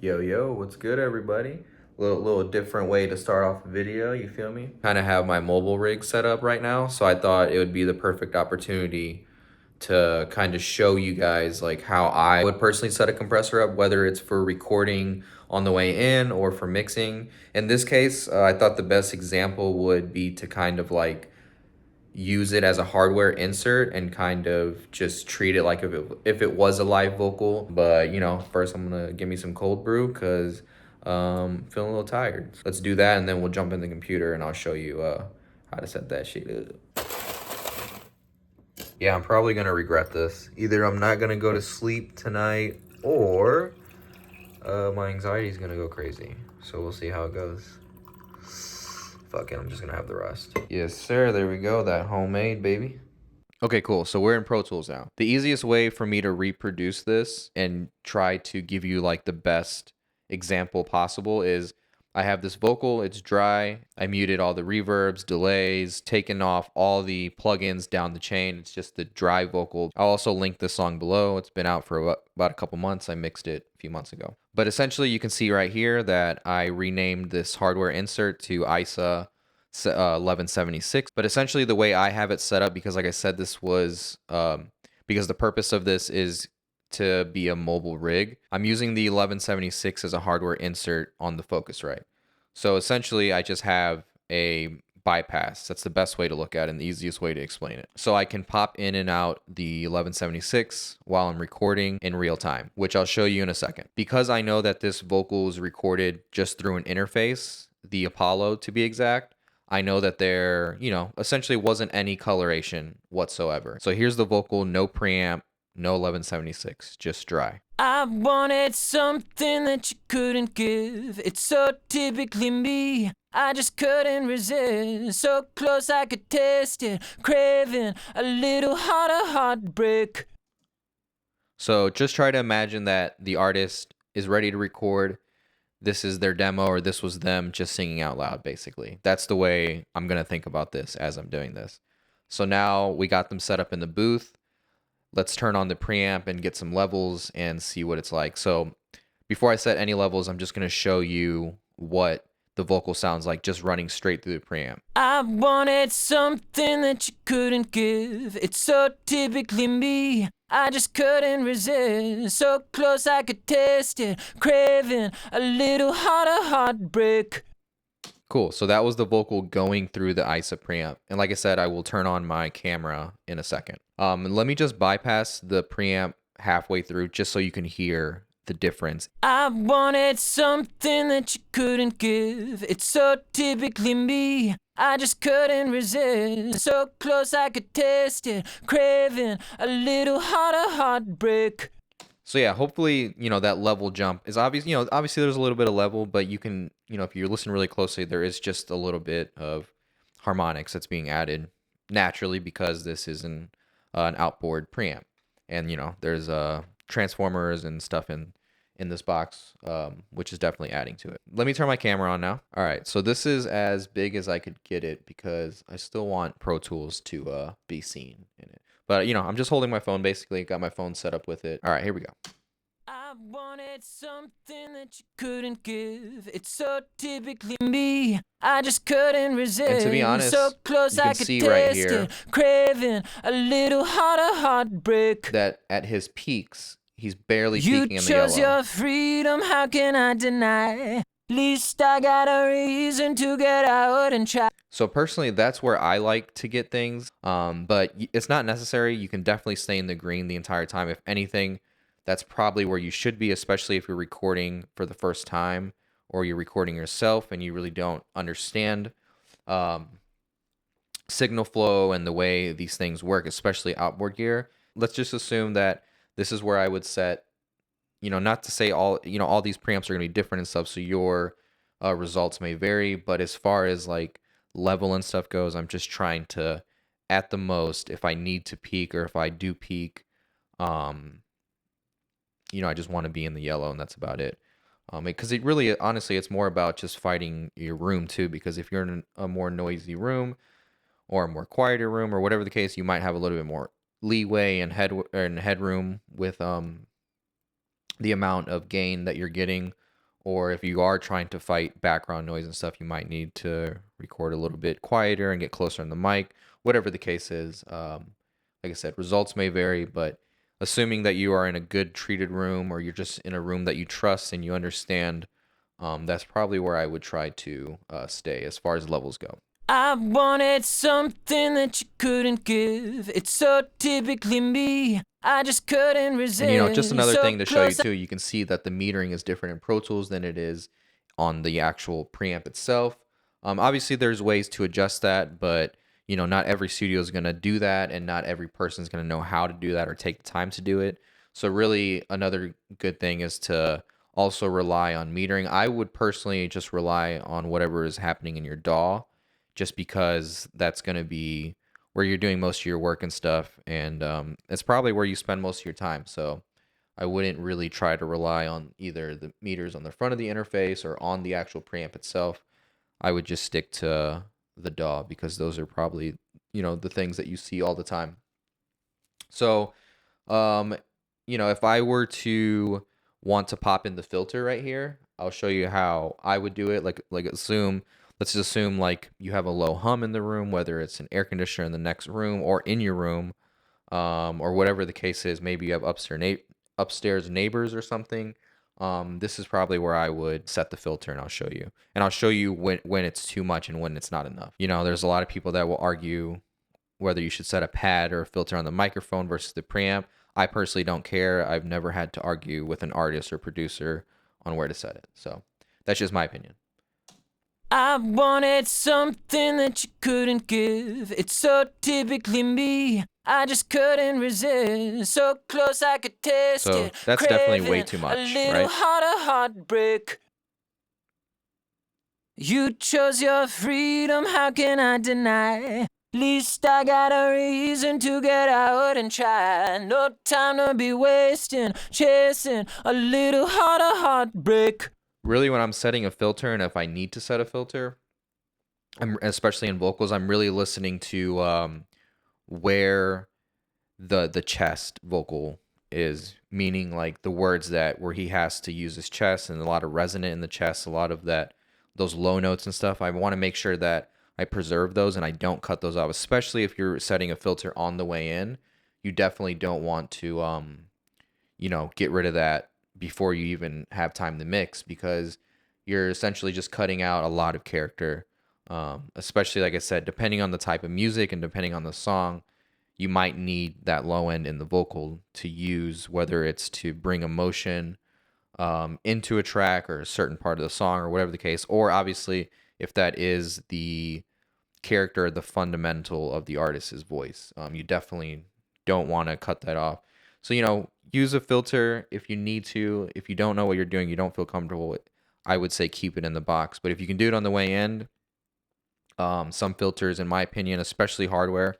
Yo, yo, what's good, everybody? Little different way to start off a video, you feel me? Kind of have my mobile rig set up right now, so I thought it would be the perfect opportunity to kind of show you guys like how I would personally set a compressor up, whether it's for recording on the way in or for mixing. In this case, I thought the best example would be to kind of like use it as a hardware insert and kind of just treat it like if it was a live vocal. But you know, first I'm gonna give me some cold brew because feeling a little tired. Let's do that and then we'll jump in the computer and I'll show you how to set that shit up. Yeah, I'm probably gonna regret this. Either I'm not gonna go to sleep tonight or my anxiety is gonna go crazy. So we'll see how it goes. Fuck it, I'm just gonna have the rest. Yes, sir, there we go, that homemade, baby. Okay, cool. So we're in Pro Tools now. The easiest way for me to reproduce this and try to give you like the best example possible is I have this vocal, it's dry. I muted all the reverbs, delays, taken off all the plugins down the chain. It's just the dry vocal. I'll also link the song below. It's been out for about a couple months. I mixed it a few months ago. But essentially you can see right here that I renamed this hardware insert to ISA 1176. But essentially the way I have it set up, because like I said, this was because the purpose of this is to be a mobile rig. I'm using the 1176 as a hardware insert on the Focusrite. So essentially I just have a bypass. That's the best way to look at it and the easiest way to explain it. So I can pop in and out the 1176 while I'm recording in real time, which I'll show you in a second. Because I know that this vocal is recorded just through an interface, the Apollo to be exact, I know that there, essentially wasn't any coloration whatsoever. So here's the vocal, no preamp, no 1176, just dry. I wanted something that you couldn't give. It's so typically me. I just couldn't resist. So close I could taste it. Craving a little harder heartbreak. So just try to imagine that the artist is ready to record. This is their demo, or this was them just singing out loud, basically. That's the way I'm going to think about this as I'm doing this. So now we got them set up in the booth. Let's turn on the preamp and get some levels and see what it's like. So before I set any levels, I'm just going to show you what the vocal sounds like just running straight through the preamp. I wanted something that you couldn't give. It's so typically me. I just couldn't resist. So close I could taste it. Craving a little harder heartbreak. Cool. So that was the vocal going through the ISA preamp. And like I said, I will turn on my camera in a second. Let me just bypass the preamp halfway through just so you can hear the difference. I wanted something that you couldn't give. It's so typically me. I just couldn't resist. So close I could taste it. Craving a little harder heartbreak. So yeah, hopefully, that level jump is obvious. Obviously there's a little bit of level, but you can, if you listen really closely, there is just a little bit of harmonics that's being added naturally because this is an outboard preamp. And, there's transformers and stuff in this box, which is definitely adding to it. Let me turn my camera on now. All right, so this is as big as I could get it because I still want Pro Tools to be seen in it. But, I'm just holding my phone, basically. Got my phone set up with it. All right, here we go. I wanted something that you couldn't give. It's so typically me. I just couldn't resist. And to be honest, so close you can I could see taste right here it. Craving a little harder heartbreak. that at his peaks, he's barely peaking in the yellow. You chose your freedom, how can I deny? Least I got a reason to get out and try. So personally, that's where I like to get things. But it's not necessary. You can definitely stay in the green the entire time. If anything, that's probably where you should be, especially if you're recording for the first time or you're recording yourself and you really don't understand signal flow and the way these things work, especially outboard gear. Let's just assume that this is where I would set, not to say all these preamps are going to be different and stuff, so your results may vary. But as far as like level and stuff goes, I'm just trying to, at the most, if I need to peak or if I do peak, I just want to be in the yellow and that's about it. Because it really, honestly, it's more about just fighting your room too, because if you're in a more noisy room or a more quieter room or whatever the case, you might have a little bit more leeway and headroom with the amount of gain that you're getting or if you are trying to fight background noise and stuff, you might need to record a little bit quieter and get closer on the mic, whatever the case is. Like I said, results may vary, but assuming that you are in a good treated room or you're just in a room that you trust and you understand, that's probably where I would try to stay as far as levels go. I wanted something that you couldn't give. It's so typically me. I just couldn't resist. And just another so thing to show you close. too, you can see that the metering is different in Pro Tools than it is on the actual preamp itself. Obviously, there's ways to adjust that, but not every studio is going to do that, and not every person is going to know how to do that or take the time to do it. So really, another good thing is to also rely on metering. I would personally just rely on whatever is happening in your DAW, just because that's going to be where you're doing most of your work and stuff, and it's probably where you spend most of your time. So I wouldn't really try to rely on either the meters on the front of the interface or on the actual preamp itself. I would just stick to the DAW because those are probably the things that you see all the time. So if I were to want to pop in the filter right here, I'll show you how I would do it. Let's just assume like you have a low hum in the room, whether it's an air conditioner in the next room or in your room, or whatever the case is. Maybe you have upstairs neighbors or something. This is probably where I would set the filter, and I'll show you. And I'll show you when it's too much and when it's not enough. There's a lot of people that will argue whether you should set a pad or a filter on the microphone versus the preamp. I personally don't care. I've never had to argue with an artist or producer on where to set it. So that's just my opinion. I wanted something that you couldn't give. It's so typically me. I just couldn't resist. So close I could taste So it. that's definitely way too much, A little right? harder heartbreak. You chose your freedom, how can I deny? Least I got a reason to get out and try. No time to be wasting, chasing a little harder heartbreak. Really, when I'm setting a filter, and if I need to set a filter, especially in vocals, I'm really listening to where the chest vocal is, meaning like the words where he has to use his chest and a lot of resonant in the chest, a lot of those low notes and stuff. I want to make sure that I preserve those and I don't cut those off, especially if you're setting a filter on the way in. You definitely don't want to get rid of that before you even have time to mix, because you're essentially just cutting out a lot of character. Especially, like I said, depending on the type of music and depending on the song, you might need that low end in the vocal to use, whether it's to bring emotion into a track or a certain part of the song or whatever the case, or obviously if that is the character, the fundamental of the artist's voice. You definitely don't want to cut that off. So, use a filter if you need to. If you don't know what you're doing, you don't feel comfortable with, I would say keep it in the box. But if you can do it on the way in, some filters, in my opinion, especially hardware,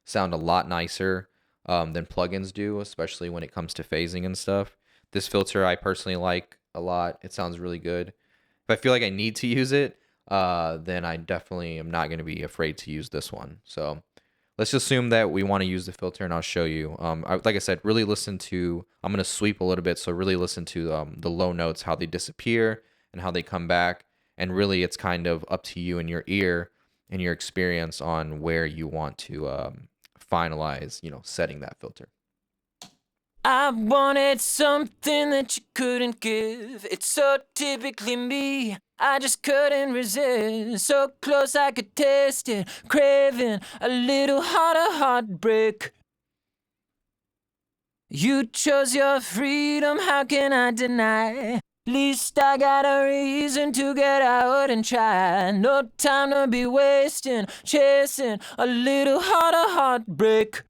sound a lot nicer than plugins do, especially when it comes to phasing and stuff. This filter I personally like a lot. It sounds really good. If I feel like I need to use it, then I definitely am not going to be afraid to use this one. So let's assume that we want to use the filter, and I'll show you. Like I said, really listen to, I'm going to sweep a little bit, so really listen to the low notes, how they disappear and how they come back. And really, it's kind of up to you and your ear and your experience on where you want to finalize, setting that filter. I wanted something that you couldn't give. It's so typically me. I just couldn't resist. So close I could taste it. Craving a little harder heartbreak. You chose your freedom, how can I deny? Least I got a reason to get out and try. No time to be wasting, chasing a little harder heartbreak.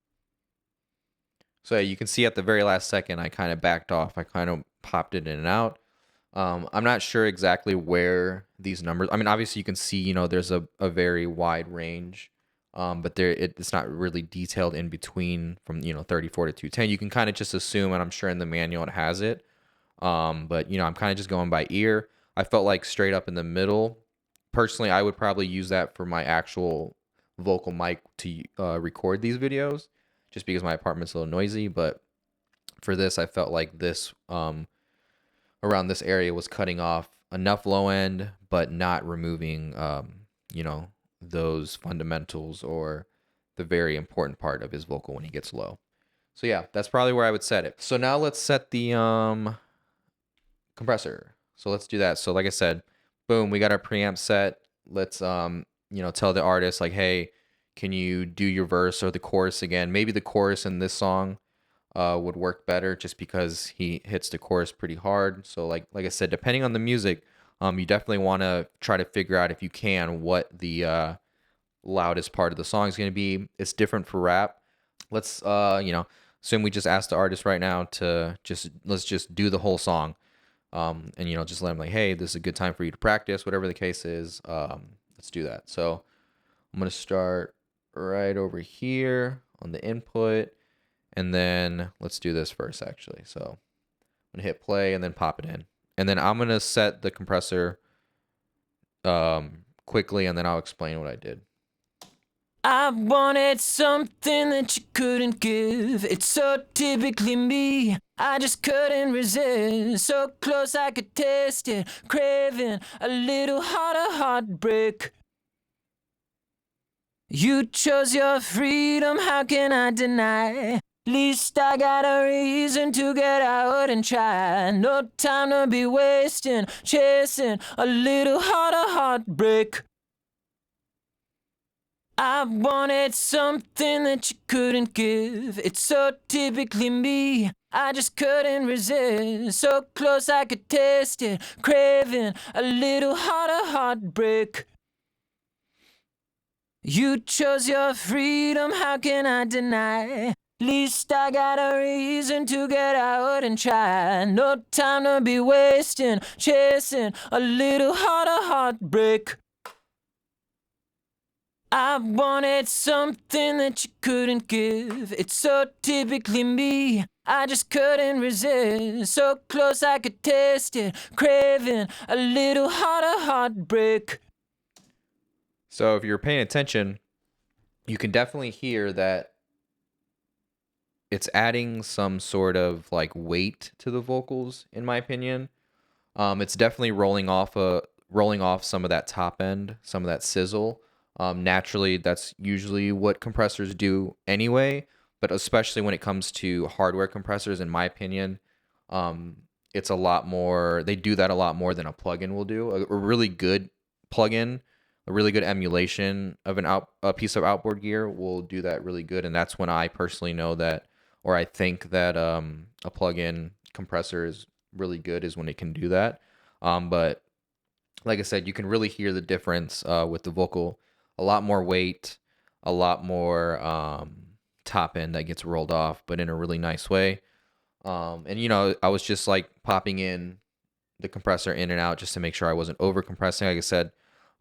So you can see at the very last second, I kind of backed off. I kind of popped it in and out. I'm not sure exactly where these numbers, I mean, obviously you can see, there's a very wide range, but it's not really detailed in between from, 34 to 210. You can kind of just assume, and I'm sure in the manual it has it. But, I'm kind of just going by ear. I felt like straight up in the middle. Personally, I would probably use that for my actual vocal mic to record these videos, just because my apartment's a little noisy. But for this, I felt like this around this area was cutting off enough low end, but not removing, you know, those fundamentals or the very important part of his vocal when he gets low. So yeah, that's probably where I would set it. So now let's set the compressor. So let's do that. So like I said, boom, we got our preamp set. Let's you know, tell the artist like, hey, can you do your verse or the chorus again? Maybe the chorus in this song would work better just because he hits the chorus pretty hard. So like I said, depending on the music, you definitely want to try to figure out if you can what the loudest part of the song is going to be. It's different for rap. Let's you know, assume we just ask the artist right now to let's just do the whole song. And you know, just let them like, hey, this is a good time for you to practice, whatever the case is. Let's do that. So I'm gonna start right over here on the input, and then let's do this first actually. So I'm gonna hit play and then pop it in, and then I'm gonna set the compressor quickly, and then I'll explain what I did. I wanted something that you couldn't give. It's so typically me. I just couldn't resist. So close I could taste it. Craving a little harder heartbreak. You chose your freedom, how can I deny? Least I got a reason to get out and try. No time to be wasting, chasing a little harder heartbreak. I wanted something that you couldn't give. It's so typically me. I just couldn't resist. So close I could taste it. Craving a little harder heartbreak. You chose your freedom, how can I deny? Least I got a reason to get out and try. No time to be wasting, chasing a little harder heartbreak. I wanted something that you couldn't give. It's so typically me. I just couldn't resist. So close I could taste it. Craving a little harder heartbreak. So if you're paying attention, you can definitely hear that it's adding some sort of like weight to the vocals, in my opinion. It's definitely rolling off some of that top end, some of that sizzle. Naturally, that's usually what compressors do anyway, but especially when it comes to hardware compressors, in my opinion, it's a lot more, they do that a lot more than a plugin will do. A really good plugin, a really good emulation of a piece of outboard gear will do that really good, and that's when I personally know that, or I think that a plugin compressor is really good, is when it can do that. But like I said, you can really hear the difference with the vocal. A lot more weight, a lot more top end that gets rolled off, but in a really nice way. And you know, I was just like popping in the compressor in and out just to make sure I wasn't over compressing. Like I said,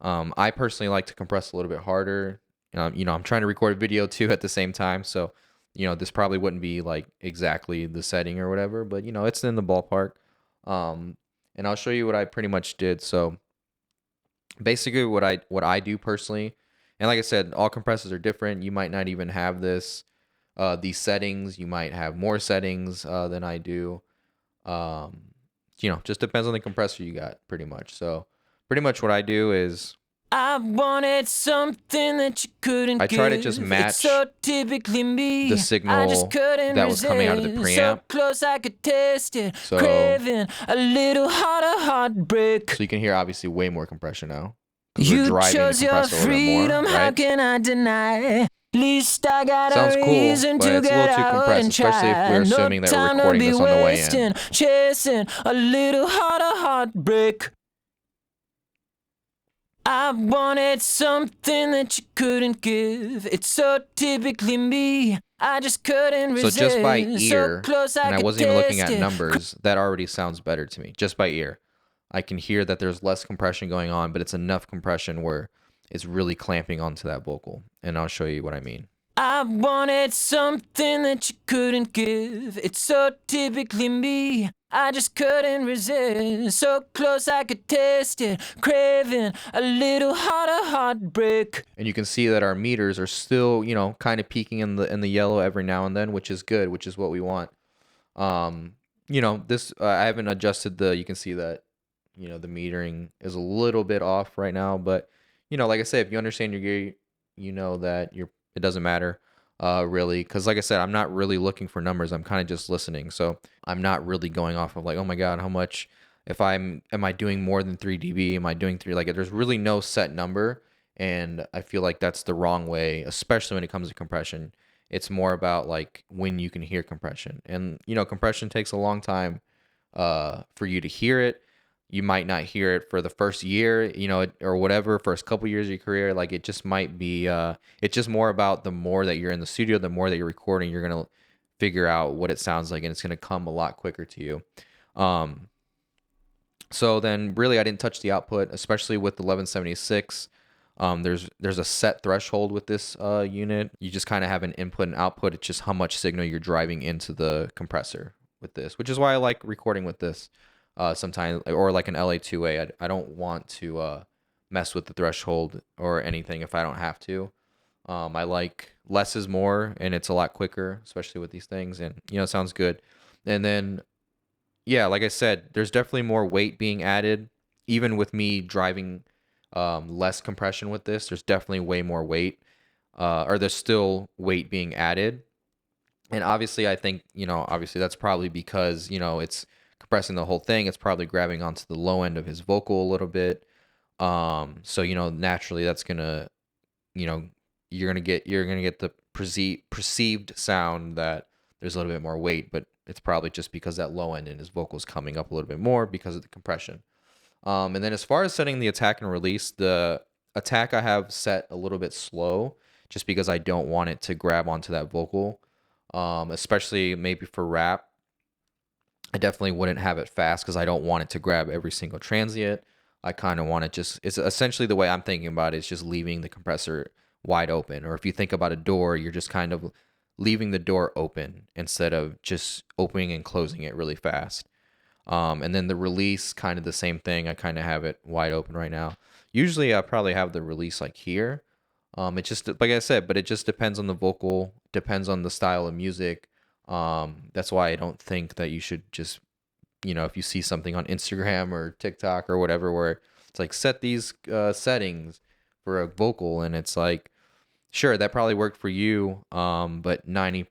I personally like to compress a little bit harder. You know, I'm trying to record a video too at the same time, so you know, this probably wouldn't be like exactly the setting or whatever, but you know, it's in the ballpark. And I'll show you what I pretty much did. So basically what I do personally, and like I said, all compressors are different. You might not even have these settings. You might have more settings than I do. You know, just depends on the compressor you got, pretty much. So pretty much what I do is I wanted something that you couldn't I try to give. just match It's so typically me. the signal I just couldn't that was coming out of the resist. preamp. So close I could taste it. So- Craving a little harder heartbreak. So you can hear obviously way more compression now. 'Cause we're You driving the chose your compressor a little bit more, freedom, how right? can I deny? Least I got Sounds a cool, reason but to it's a get little too out compressed, and especially if try. we're No assuming that we're time to recording be this on the way in. wasting, chasing a little harder heartbreak. I wanted something that you couldn't give. It's so typically me. I just couldn't So resist. just by ear, so close and I could wasn't even looking taste at it. numbers, that already sounds better to me. Just by ear, I can hear that there's less compression going on, but it's enough compression where it's really clamping onto that vocal. And I'll show you what I mean. I wanted something that you couldn't give. It's so typically me. I just couldn't resist. So close I could taste it. Craving a little harder heartbreak. And you can see that our meters are still, you know, kind of peaking in the yellow every now and then, which is good, which is what we want. You this I haven't adjusted you can see that, the metering is a little bit off right now, but like I said, if you understand your gear, you know that it doesn't matter really, because like I said, I'm not really looking for numbers. I'm kind of just listening. So I'm not really going off of like, oh my God, how much, if am I doing more than 3 dB? Am I doing three? Like there's really no set number. And I feel like that's the wrong way, especially when it comes to compression. It's more about like when you can hear compression. And compression takes a long time for you to hear it. You might not hear it for the first year, or whatever, first couple years of your career. Like it just might be it's just more about the more that you're in the studio, the more that you're recording, you're gonna figure out what it sounds like, and it's gonna come a lot quicker to you. So then really I didn't touch the output, especially with the 1176. There's a set threshold with this unit. You just kind of have an input and output. It's just how much signal you're driving into the compressor with this, which is why I like recording with this sometimes, or like an LA2A. I don't want to mess with the threshold or anything if I don't have to. I like less is more, and it's a lot quicker, especially with these things, and it sounds good. And then yeah, like I said, there's definitely more weight being added. Even with me driving less compression with this, there's definitely way more weight, or there's still weight being added. And obviously, I think, obviously that's probably because, it's compressing the whole thing. It's probably grabbing onto the low end of his vocal a little bit. So, naturally that's gonna, you know, you're gonna get the perceived sound that there's a little bit more weight, but it's probably just because that low end in his vocals coming up a little bit more because of the compression. And then as far as setting the attack and release, the attack I have set a little bit slow just because I don't want it to grab onto that vocal. Especially maybe for rap. I definitely wouldn't have it fast because I don't want it to grab every single transient. I kind of want it it's essentially the way I'm thinking about it is just leaving the compressor wide open. Or if you think about a door, you're just kind of leaving the door open instead of just opening and closing it really fast. And then the release, kind of the same thing. I kind of have it wide open right now. Usually I probably have the release like here. It just, like I said, but it just depends on the vocal, depends on the style of music. That's why I don't think that you should just, if you see something on Instagram or TikTok or whatever, where it's like set these settings for a vocal, and it's like, sure, that probably worked for you, but 90%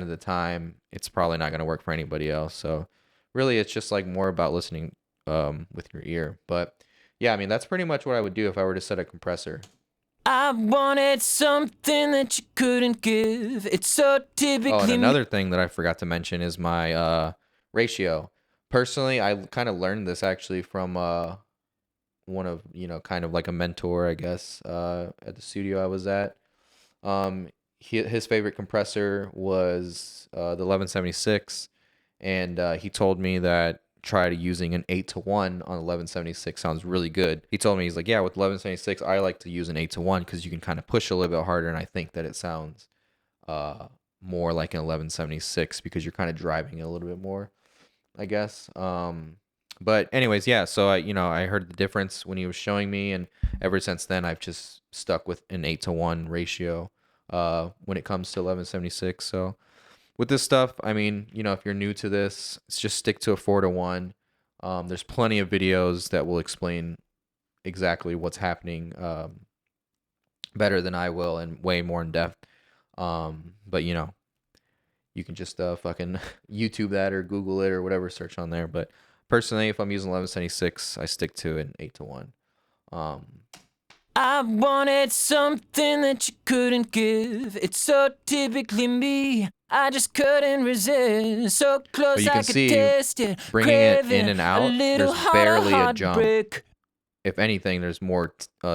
of the time, it's probably not going to work for anybody else. So really, it's just like more about listening with your ear. But yeah, I mean, that's pretty much what I would do if I were to set a compressor. I wanted something that you couldn't give. It's so typically. Oh, and another thing that I forgot to mention is my ratio. Personally, I kind of learned this actually from one of, kind of like a mentor, I guess, at the studio I was at. His favorite compressor was the 1176, and he told me that tried using an 8-to-1 on 1176 sounds really good. He told me, he's like, yeah, with 1176 I like to use an 8-to-1 because you can kind of push a little bit harder, and I think that it sounds more like an 1176 because you're kind of driving it a little bit more, I guess. But anyways, yeah, so I heard the difference when he was showing me, and ever since then I've just stuck with an 8-to-1 ratio when it comes to 1176. So with this stuff, I mean, if you're new to this, it's just stick to a 4-to-1. There's plenty of videos that will explain exactly what's happening better than I will and way more in depth. But you can just fucking YouTube that or Google it or whatever, search on there. But personally, if I'm using 1176, I stick to an 8-to-1. I wanted something that you couldn't give. It's so typically me. I just couldn't resist. So close you I can could see, taste it. bringing it in Craving and a out, little there's barely a jump. heartbreak. If anything, there's more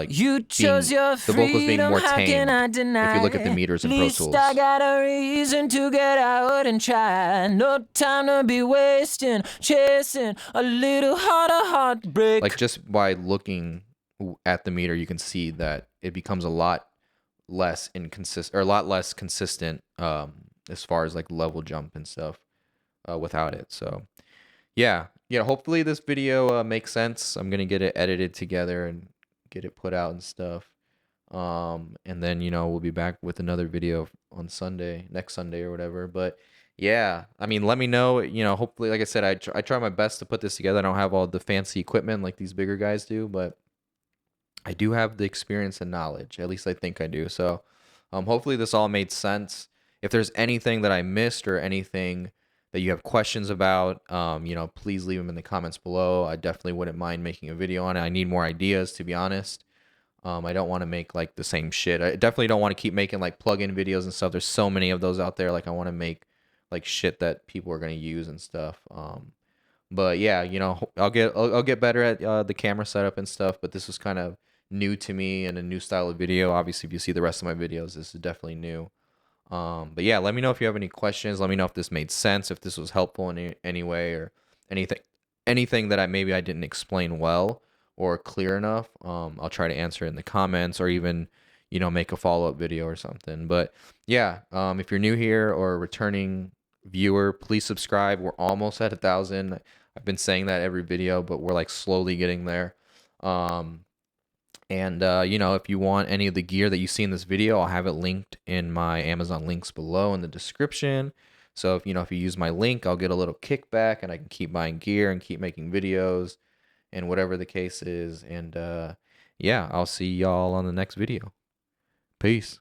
You chose your the vocals being freedom, more how can tamed I deny? if you look at the meters in Pro Least Tools. I got a reason to get out and try. No time to be wasting, chasing a little heartbreak. Like just by looking at the meter, you can see that it becomes a lot less inconsistent, or a lot less consistent as far as like level jump and stuff without it. So yeah, hopefully this video makes sense. I'm gonna get it edited together and get it put out and stuff. And then we'll be back with another video on Sunday, next Sunday or whatever. But yeah, I mean, let me know. Hopefully, like I said, I try my best to put this together. I don't have all the fancy equipment like these bigger guys do, but I do have the experience and knowledge. At least I think I do. So, hopefully this all made sense. If there's anything that I missed or anything that you have questions about, please leave them in the comments below. I definitely wouldn't mind making a video on it. I need more ideas, to be honest. I don't want to make like the same shit. I definitely don't want to keep making like plug-in videos and stuff. There's so many of those out there. Like I want to make like shit that people are gonna use and stuff. But yeah, I'll get better at the camera setup and stuff. But this was kind of new to me and a new style of video. Obviously, if you see the rest of my videos, this is definitely new. But yeah, let me know if you have any questions. Let me know if this made sense, if this was helpful in any way, or anything anything that maybe I didn't explain well or clear enough. I'll try to answer it in the comments or even make a follow-up video or something. But yeah, if you're new here or a returning viewer, please subscribe. We're almost at 1,000. I've been saying that every video, but we're like slowly getting there. And if you want any of the gear that you see in this video, I'll have it linked in my Amazon links below in the description. So if you use my link, I'll get a little kickback and I can keep buying gear and keep making videos and whatever the case is. And yeah, I'll see y'all on the next video. Peace.